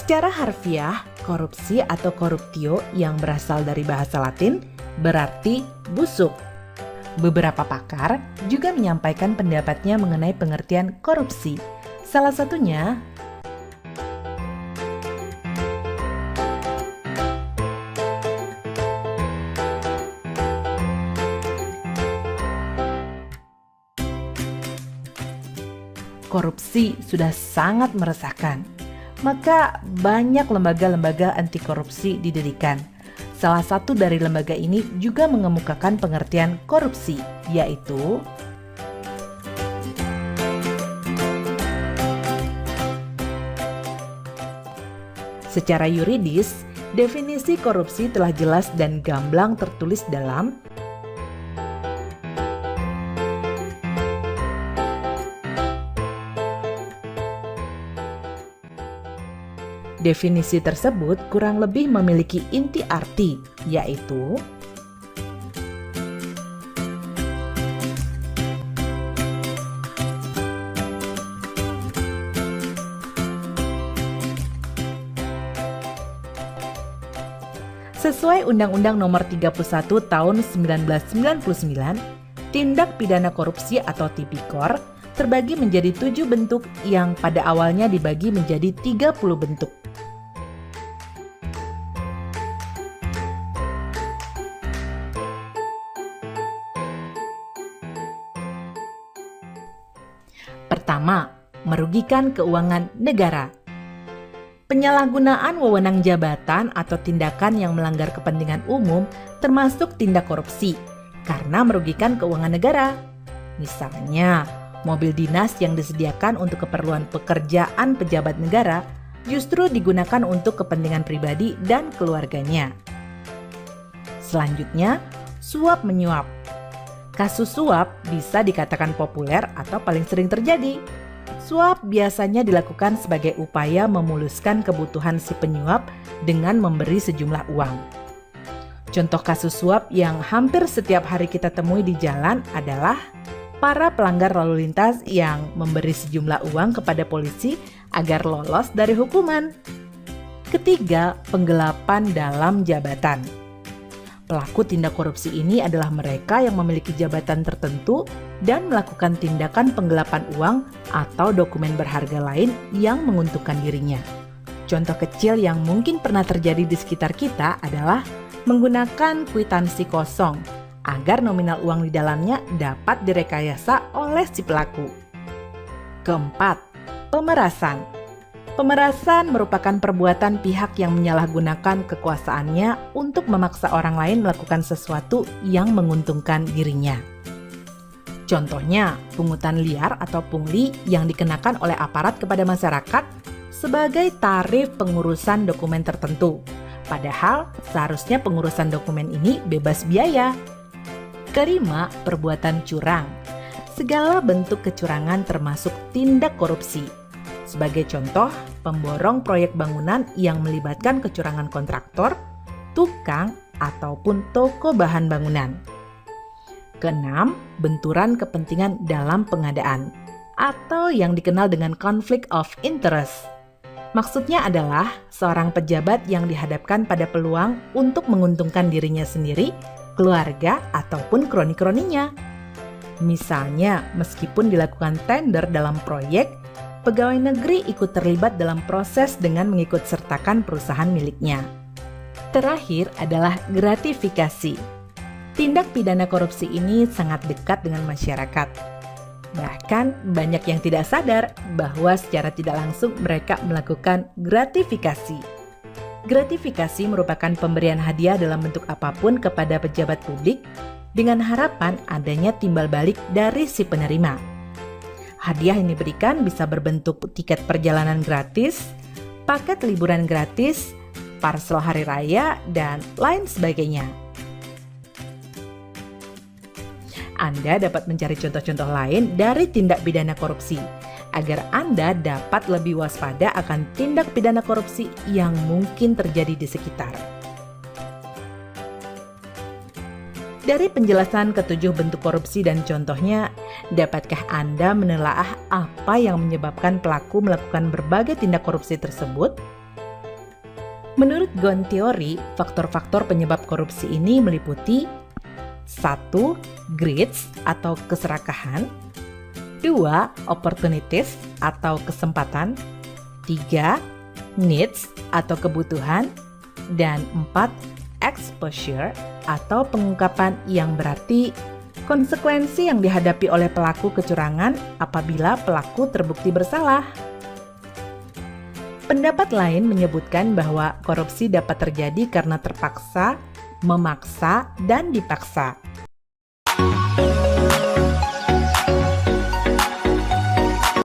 Secara harfiah, korupsi atau corruptio yang berasal dari bahasa Latin berarti busuk. Beberapa pakar juga menyampaikan pendapatnya mengenai pengertian korupsi. Salah satunya, korupsi sudah sangat meresahkan. Maka banyak lembaga-lembaga anti korupsi didirikan. Salah satu dari lembaga ini juga mengemukakan pengertian korupsi, yaitu secara yuridis, definisi korupsi telah jelas dan gamblang tertulis dalam definisi tersebut kurang lebih memiliki inti arti, yaitu sesuai Undang-Undang Nomor 31 Tahun 1999, tindak pidana korupsi atau tipikor terbagi menjadi 7 bentuk yang pada awalnya dibagi menjadi 30 bentuk. Pertama, merugikan keuangan negara. Penyalahgunaan wewenang jabatan atau tindakan yang melanggar kepentingan umum termasuk tindak korupsi karena merugikan keuangan negara. Misalnya, mobil dinas yang disediakan untuk keperluan pekerjaan pejabat negara justru digunakan untuk kepentingan pribadi dan keluarganya. Selanjutnya, suap menyuap. Kasus suap bisa dikatakan populer atau paling sering terjadi. Suap biasanya dilakukan sebagai upaya memuluskan kebutuhan si penyuap dengan memberi sejumlah uang. Contoh kasus suap yang hampir setiap hari kita temui di jalan adalah para pelanggar lalu lintas yang memberi sejumlah uang kepada polisi agar lolos dari hukuman. Ketiga, penggelapan dalam jabatan. Pelaku tindak korupsi ini adalah mereka yang memiliki jabatan tertentu dan melakukan tindakan penggelapan uang atau dokumen berharga lain yang menguntungkan dirinya. Contoh kecil yang mungkin pernah terjadi di sekitar kita adalah menggunakan kwitansi kosong agar nominal uang di dalamnya dapat direkayasa oleh si pelaku. Keempat, pemerasan. Pemerasan merupakan perbuatan pihak yang menyalahgunakan kekuasaannya untuk memaksa orang lain melakukan sesuatu yang menguntungkan dirinya. Contohnya, pungutan liar atau pungli yang dikenakan oleh aparat kepada masyarakat sebagai tarif pengurusan dokumen tertentu. Padahal seharusnya pengurusan dokumen ini bebas biaya. Kelima, perbuatan curang. Segala bentuk kecurangan termasuk tindak korupsi. Sebagai contoh, pemborong proyek bangunan yang melibatkan kecurangan kontraktor, tukang, ataupun toko bahan bangunan. Keenam, benturan kepentingan dalam pengadaan, atau yang dikenal dengan conflict of interest. Maksudnya adalah seorang pejabat yang dihadapkan pada peluang untuk menguntungkan dirinya sendiri, keluarga, ataupun kroni-kroninya. Misalnya, meskipun dilakukan tender dalam proyek, pegawai negeri ikut terlibat dalam proses dengan mengikut sertakan perusahaan miliknya. Terakhir adalah gratifikasi. Tindak pidana korupsi ini sangat dekat dengan masyarakat. Bahkan banyak yang tidak sadar bahwa secara tidak langsung mereka melakukan gratifikasi. Gratifikasi merupakan pemberian hadiah dalam bentuk apapun kepada pejabat publik dengan harapan adanya timbal balik dari si penerima. Hadiah yang diberikan bisa berbentuk tiket perjalanan gratis, paket liburan gratis, parsel hari raya, dan lain sebagainya. Anda dapat mencari contoh-contoh lain dari tindak pidana korupsi, agar Anda dapat lebih waspada akan tindak pidana korupsi yang mungkin terjadi di sekitar. Dari penjelasan ketujuh bentuk korupsi dan contohnya, dapatkah Anda menelaah apa yang menyebabkan pelaku melakukan berbagai tindak korupsi tersebut? Menurut Ghosn Theory, faktor-faktor penyebab korupsi ini meliputi 1. Greed atau keserakahan, 2. Opportunities atau kesempatan, 3. Needs atau kebutuhan, dan 4. Exposure atau pengungkapan, yang berarti konsekuensi yang dihadapi oleh pelaku kecurangan apabila pelaku terbukti bersalah. Pendapat lain menyebutkan bahwa korupsi dapat terjadi karena terpaksa, memaksa, dan dipaksa.